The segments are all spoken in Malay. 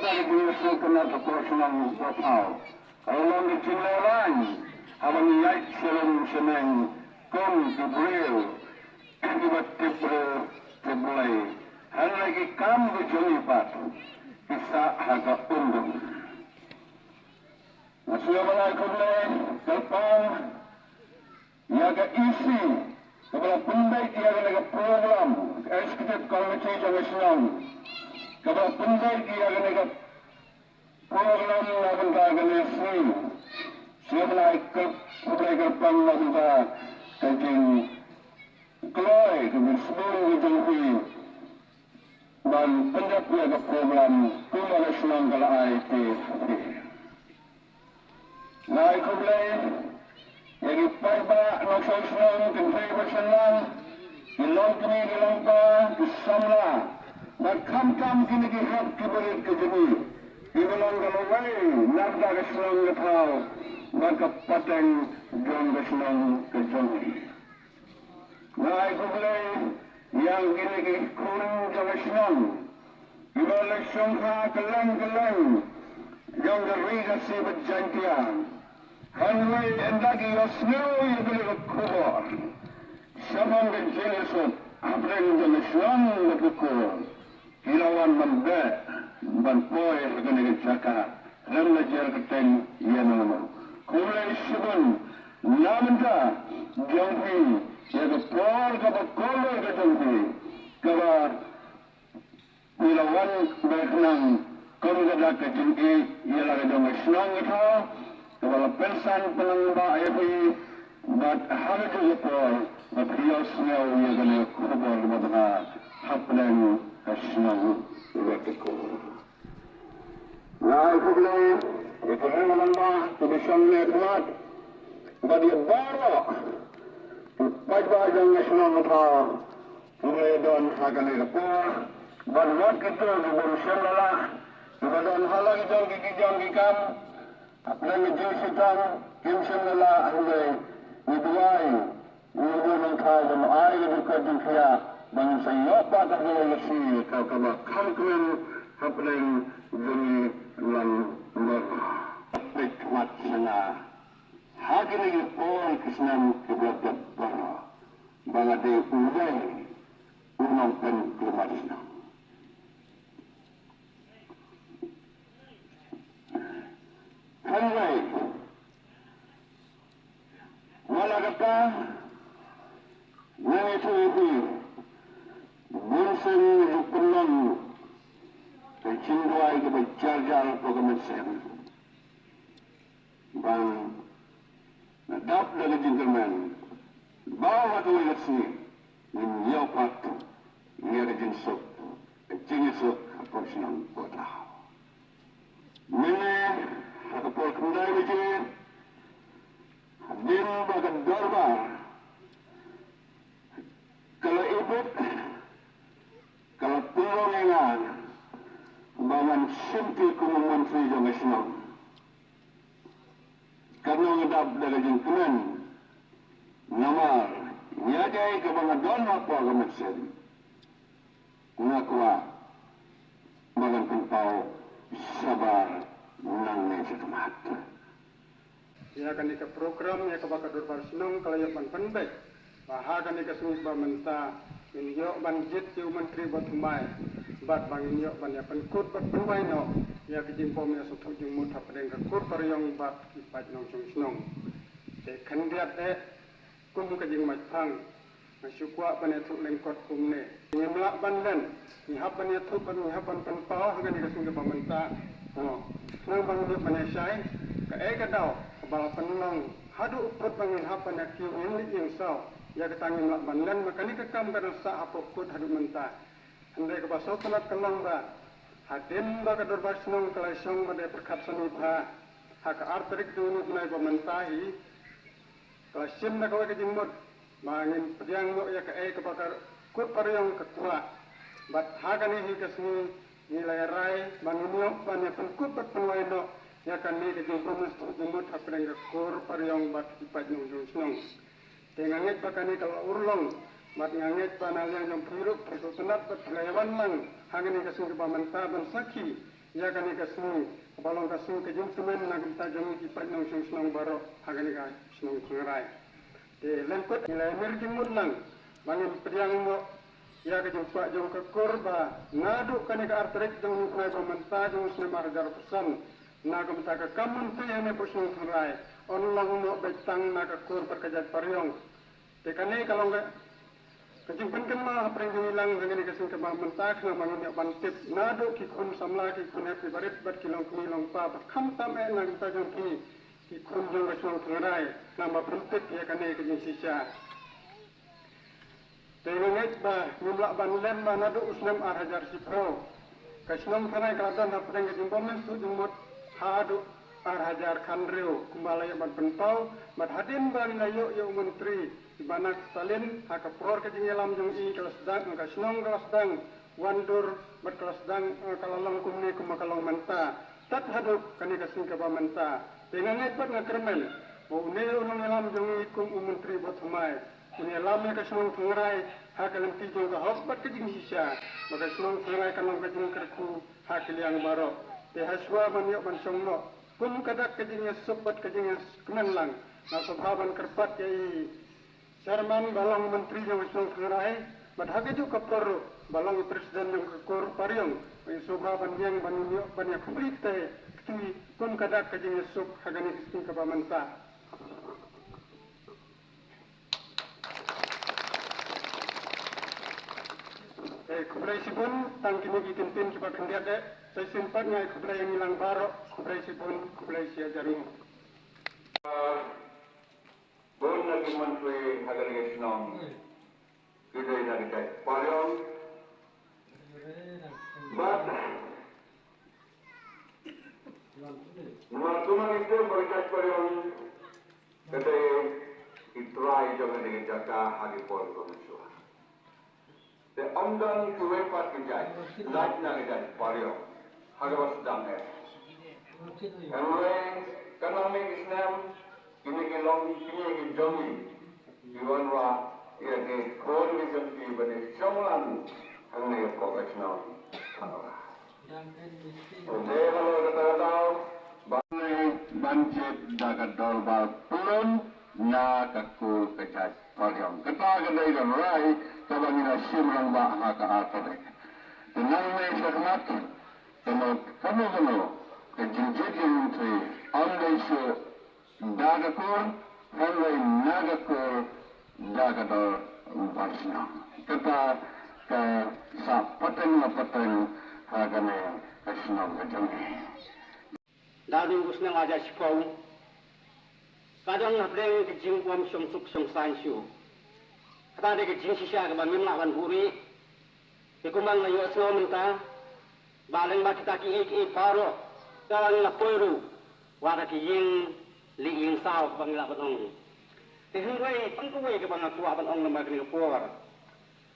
dari biasa kena proporsional berpau. Kalau di Cinaran, abang yait selum seneng kom Gabriel, akibat terbelai. Hal lagi kam berjelipat, bisa harga undang. Assalamualaikum warahmatullahi yaga isi kepada pendek yaga program eksekutif komite nasional kepada pendek yaga program lawan organisasi sebelah kepada panglaga kajian kelai kemudian seluruh jangki dan pendek yaga program kumpulan nasional kalau ITF. Naik kumpulan yang ipaiba nasional kentai bersenang ilang kini ilang pa kisamla dan kam kini kihap kibulit kejeni ilang galawai narda kesenang ketau dan kepateng jong kesenang kejeni. Naik kumpulan yang kini kikurung jong kesenang ibalai songha kelang yang geriga sibet jantian. Hanway and lagi yosnew yung bilang kubor. Sabang ng jenisot, apring jenislan na kubor. Kilawan manda, banpoy sa kanigit saka. Ram na jer kateng yan naman. Kulay sibon, naman ka, jangpi, yaga por kapagkoloy ka jangpi. Kaba, kilawan baik nang kumgada ka jangpi, yalaga jangpi senang ito. Kepala pensan penangba ayah bat hari juga pol bat hiasnya ia kena kubur batha haplan asnau waktu. Nah kubur itu menambah tulisannya kuat bat dia baru pajak nasional batha mulai don akan ikut bat waktu itu berusaha lah badan halang jangki kam. Apabila menjelaskan kimsen adalah ahli dibuai, dibuat kau dan air dibuat dia bangsa Yopa tergelasi kau kama kamkmen apabila demi lang berhikmat sana. Hakin lagi pun kesenam kebelat bara, bangade ulai unamkan kemadina. Anyway, wala kata yang itu bunsen hukuman tercindai ke berjajar program sen bang nadap dari gentleman bawa tu lagi menyopat niaga jinsuk jinsuk proporsional kota mana aku kembali lagi din bagan darbar kalau ibut kalau pulungan bangan simpi kumuman frijo nasional karena ngedap dari jengkemen nomor nyadai ke bangan don apa agamat sen ngakwa bangan pempau sabar nang sekemat. Ya kan ika program ya kabaka durbar senong kalau ya pan penbek. Bahagan ika sungguh bamenta inyo banjit yu menteri buat humai. Bat bang inyo ban ya penkut bat penwai no. Ya kijing pom ya sutuk jung mut hapdeng ka kur paryong bat kipat nong sung senong. Te kandiat kum kijing matang. Masyukwa pan ya tuk lengkot kumne. Nyemlak bandan. Nyihap pan ya tuk pan nyihap pan penpau hagan ika sungguh bamenta. Nang bangun Malaysia, ke daw, bala penang, hadu uput bangun hapan nak kiu ini yang saw, ya ketangi melak bandan, makani kekam kada sa apa uput hadu mentah. Andai ke basau penat kelang ba, hadim ba kadur basnong kelaisong pada perkat sanubha, hak arterik dulu menai bamentahi, kelaisim nak kau kejimut, mangin pediang lo ya ke bakar kut pariyong kekuat, bat hagan ini kesini nilai rai bangunyo banyak pengkut berpenwaino ya kan ni kejung promes jemut apeng kur pariyong bat ipat nung senong tenganget bakani kalau urlong mat nganget panal yang piruk persotenat berlewan lang hangin kasung pamanta ban saki ya kan ika sung balong ka sung ke jung tumen na kita jung ki pernong sung senong baro hagan ika senong pengerai de lempet nilai merjing mudlang bangin pediang mo ya ke jung pak jung ke korba ngadu kan ika artrik jung nai pementa jung senong marjar pesan na gemta ke kamun tu yang ne pusung pengerai on lang mo betang na ke kor perkejat pariong de kan ne kalau kajing penken mah prengjung ilang dengan ikasin ke mentak na mangun bantip nado ki kun samla ki kun happy barit bat kilong kilong pa kham tam na kita jong ki kun jong rasong pengerai nama pentip ya kane kajing sisa tenget ba nimlak ban lem ma nado usnem ar hajar sipro kasnom kanai kaladan na preng kajing bomen su jumot hadu ar hajar kanreu kumbalaya ban pentau mat hadin ban layo yo menteri Ibanak salin haka pror ke jingelam jong i kelas dang ka snong kelas dang wandur ber kelas dang kalalong kumni kumakalong menta tat haduk kani kasing ka ba menta dengan nepat na kermel bo ne unong elam jong i kum menteri bot humai kun elam ka snong pengerai haka lenti jong ka hosbat ke jing sisa maka snong pengerai kanong ka jing kerku haka liang baro te haswa man yo ban songno kum kadak ke jing sobat ke jing kemenlang na sobhaban kerpat yai Chairman balang menteri yang isong pengerai, badhaga juga kapor balang presiden yang kekor pariong, isobha banjang banunyo banyak kubrite, kui kun kadak kajing esok hagani kising kabamanta. Kubrai sipun tang kini gitintin kipa kendiat saya simpan ngai kubrai yang hilang barok, kubrai sipun kubrai sia jaring. Bon lagi menteri hagar gesnong kita nak kita pariong but Martuman itu berkat pariong kita itrai jangan dengan jaka hari pol komisua the amdan kuwe pat kijai light na kita pariong hagar sedang anyway kanami islam ini kelong ini jomi iwan wa ya ke kor ni jampi bane chonglan hangne professional oke kalau kata tahu bane banjit dagat dolba turun na kakku kecas pariong kata gadai dan rai kabangina simrang ba haka atore tenang me sakmat tenok kamu kejinjin tri andai so Dagakur, Henry Nagakur, Dagador, Varsna. Kata ke sa paten hagane kasnong kajungi. Dadung gusnang aja sipau. Kadang nabreng kejing kuam sumsuk sumsan syu. Kata de kejing sisa ke bangin lawan buri. Ikumang layo asno minta. Baleng ba kita ki paro. Kalang na poiru. Wada ki ying li ying sao bang la batong te hungwei pangkuwei ke bang akwa ban ong lemba kini por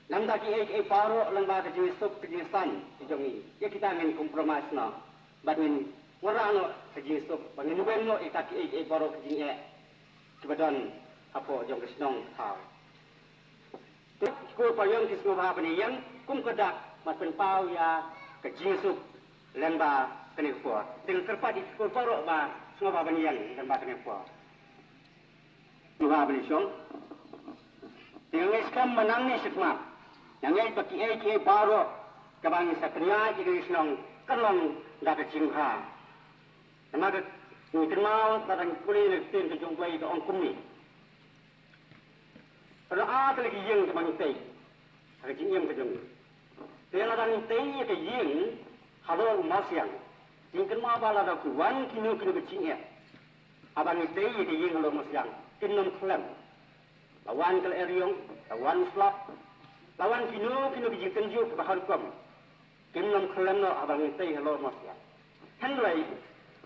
nam da ki paro lemba ke jini sup ke jini san jongi ya kita ngin kompromis na batin warano ke jini sup bang ni wen no ita ki paro ke jini kebadan apo jong kesnong thau tu ko payong kisno ba bani yang kum kedak mat pen pau ya ke jini sup lemba kini por ting terpadi ko paro ba semua bapa yang dan bapa ni apa? Semua beli song. Yang sekarang menang ni semua. Yang pakai baru kabang sakria jadi senang kalong dah kecingha. Nama ke kenal barang kulit lektin kejumpai ke orang kumi. Kalau ada lagi yang kabang tei, ada yang kejum. Dia orang tei ke yang halau masiang. Jingkan ma bala da kuwan kinu kecing ya. Abang itu ye yang lo masiang. Kinum klam. Lawan kal eriong, lawan slap. Lawan kinu kejingkan ju bahar kum. Kinum klam no abang itu lo masiang. Henry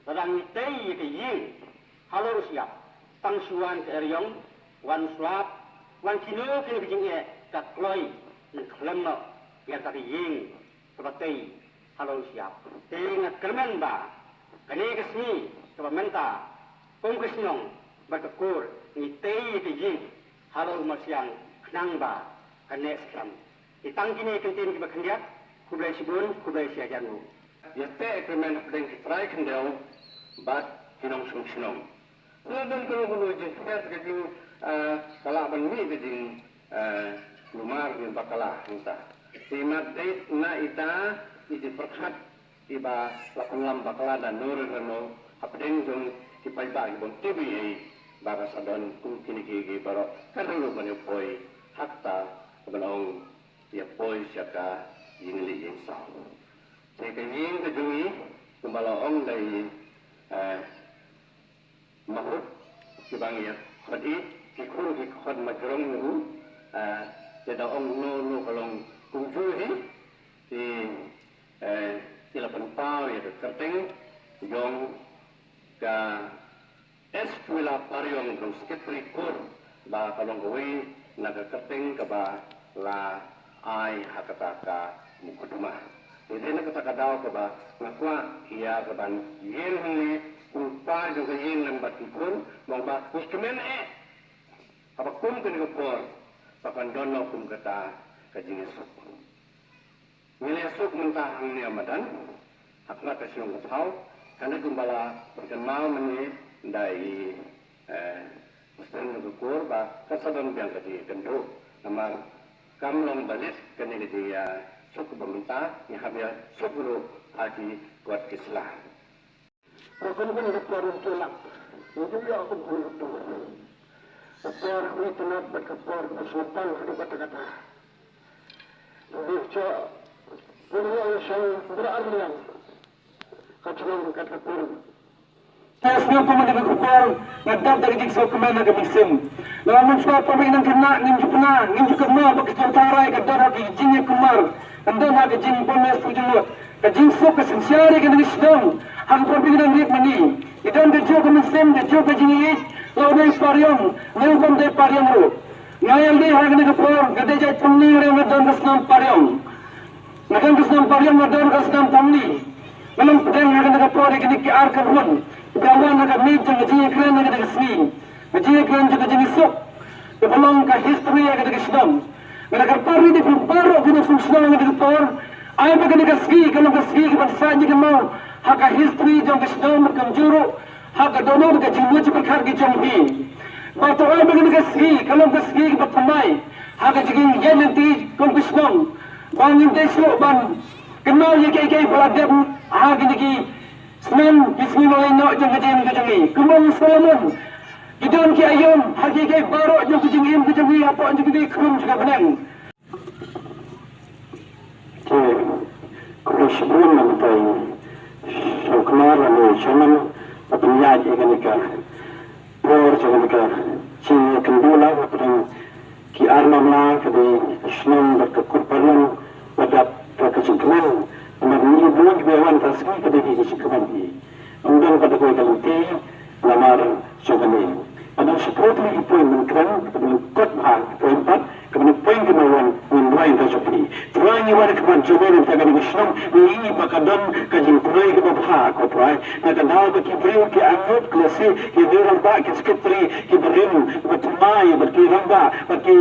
barang itu ye yang halo siap. Tangsuan ke eriong, wan slap, wan kinu kejing ya. Kat loi klam no biar tadi yang seperti halo siap. Tingat kermen ba, kani kesni, kebamenta, pengkesnong, berkekur, ni tei kejing, halo masyang, kenang ba, kane skram. Itang kini kentin kiba kendiat, kublai sibun, kublai siajanmu. yate ekremen hapdeng kitrai kendel bat kinong sung. Ladan kalau gunu jihad kajing kalak banmi kajing lumar bin bakalah kita. Simat date na ita iti perkat iba lakulam bakala dan nur reno hapdeng jong kipai bagi bon TBA bagas adon kum kiniki baro kadang lu poi hakta kebenong ya poi siaka yingli insau. Saya kajing kajungi kumbalaong dari mahut kibangiya khadi kikhur kikhad majrong nu jadi ong no kalong kunjuhi di sila pantau ya kerteng jong ka eskwela pariong jong skepri kur ba kalong gawe naga kerteng ka ba la ai hakataka mukuduma jadi nak kata daw ka ba ngakwa iya ka ban yen ni umpa jong ka yen lambat kun mong ba kustumen apa kum kini kupor pakan dono kum kata kajing esok nilai esok mentahang ni amadan hakna kasyong kupau karena gumbala berkenal meni dari Muslim kupor ba kasadon biang kadi kendo nama kamlong balis kani dia sok pemerintah yang habis sok guru haji kuat Islam. Bukan kupor tulak itu dia aku kupor kupor itu nak berkupor kesultan itu kata-kata jadi beliau yang berarlian kacau kata kupor Saya pemandang kupor ngadap dari jikso kemana ke musim namun saya pemandang kena ninju kena begitu tarai kadar lagi jinnya kemar anda nak jing pomes tujuh kajing sok kesensiari kena disdong hampir pemandang rik mani idan kejo ke musim kejo ke jingi lawan pariong nangkom de pariong ro ngayal de hagne kupor gade jai pumni re madan kasnam pariong nagan kasnam pariong madan kasnam pumni malam pedang hagne kupor ikni ki ar kabun Gawan nak meet jang jingi kran nak de sni jingi kran jang jingi sok belum ka history yang kita sedang. Mereka pergi di paro guna fungsional yang kita por. Ayah bagi kita ski kalau kita ski kita saja kita mau. Hak history yang kita sedang berkamjuru. Hak dono kita jiwa cepat kerja jambi. Batu ayah bagi kita ski kalau kita ski kita tamai. Hak jiging yang nanti kalau kita sedang. Bangin desu bang. Kenal ye kai peladap. Hak ini senang bismillah nak jangan jambi. Kemau salaman. Idon ki ayom hagi kai baro jo kujingim kujingi apa jo kidi krum juga benang ke kalau sebelum nanti soknar ane chaman apnya je kan por jangan ka cing kendula apa ki armamna kadi snam berkekurpanan pada kecingkeman namanya bulan bewan tasgi kadi kecingkeman di undang pada koi kalute lamar sokane ada seperti poin mengkran kemudian kot poin 4 kemudian poin kemaluan lain tersebut terakhir ni wadah kemudian coba yang tak ada Islam ini pakadam kajian pulai ke bawah ko pulai nak tahu bagi beliau ke anggap klasi ke diramba ke sekretari ke berim bertumai berkiramba bagi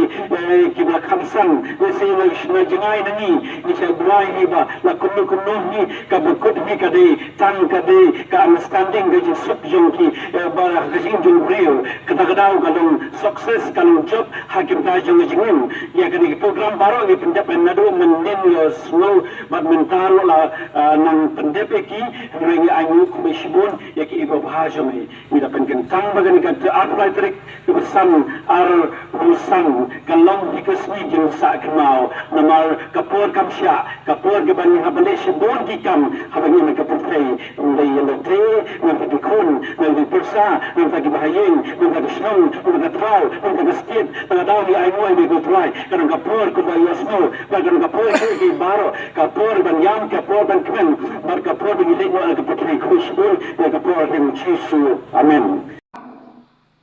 ke belakangsan nasi lagi jengai nani ni saya berai hiba la kunu ni ka berkut ni ka de tan ka de ka understanding gaji subjung ki barah gaji jung beliau kadang-kadang kalau sukses kalau job hakim tajung jingin ya kini program baru ni pendapat nado menen yo slow badminton la nang pendapat ki ringi ayu kumishibun ya ki ibo bahasa ni dapat kentang bagan kan apply trik kebesan ar urusan kalau dikasih jeng sak kenal nama kapur kamsya kapur ke bani habane shibun dikam habane me kapur tei undai yang tei nanti dikun nanti persa nanti bahayin nanti senang nanti tahu nanti skit nanti tahu ni ayu ni go try kan kapur ko bayas no bagan kapur ke baro kapur ban yam kapur ban kmen bar kapur ni lek no kapur tei khushbun kapur yang chisu amen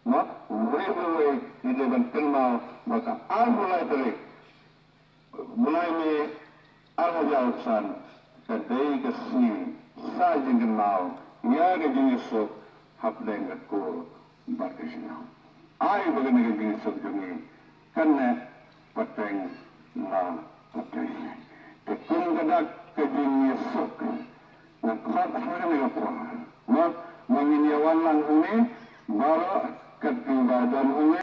no mulai ini bentuk mau maka mulai dari mulai ni jauhan kedai kesini saja kenal ya kejenis sok hap dengan kor berkesnya air bagaimana kejenis sok juni karena peteng la peteng tekun kedak kejenis sok Nagkatas na kami po. No? Manginiawan lang kami, baro, katibadan kami.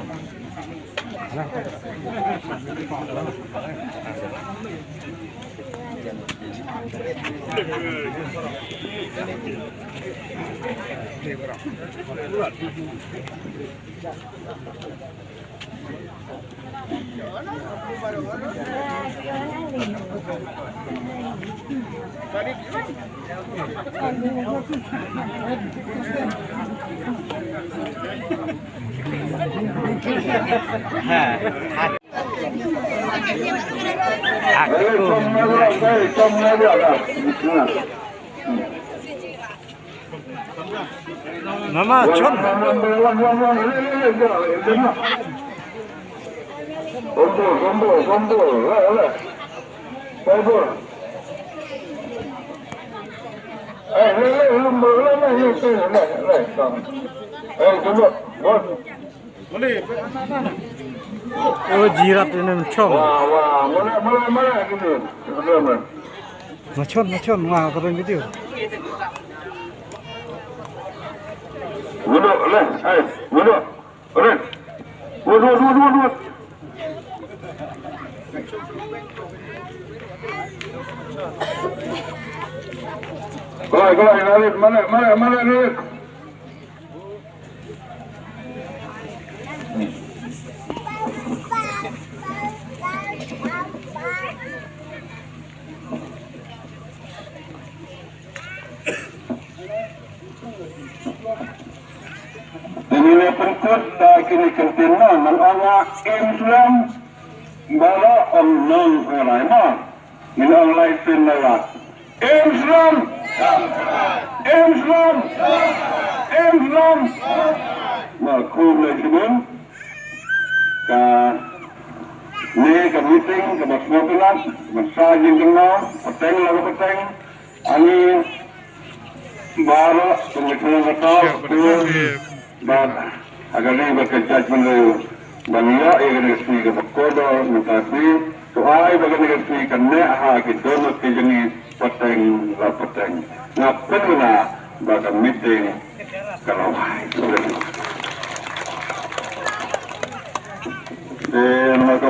Mama, chon. Oh, jirat ini chon. Wah, mana gitu. Macon, wah keren gitu. Duduk, duduk. Duduk. Kalau narik, mana narik. Ini penting dah kini kentina menanya Islam bala non orang ini online sendiri Islam maklum lagi ni ke meeting ke masmobilan masajin kenal peteng lalu peteng ani baru pemikiran betul dan agar ini berkejadian dulu dan ia ingin ngasih ke kodo mutasi soai bagai ngasih ke neha kita nak jenis peteng la peteng ngapain na bagai meeting kalau sudah dan maka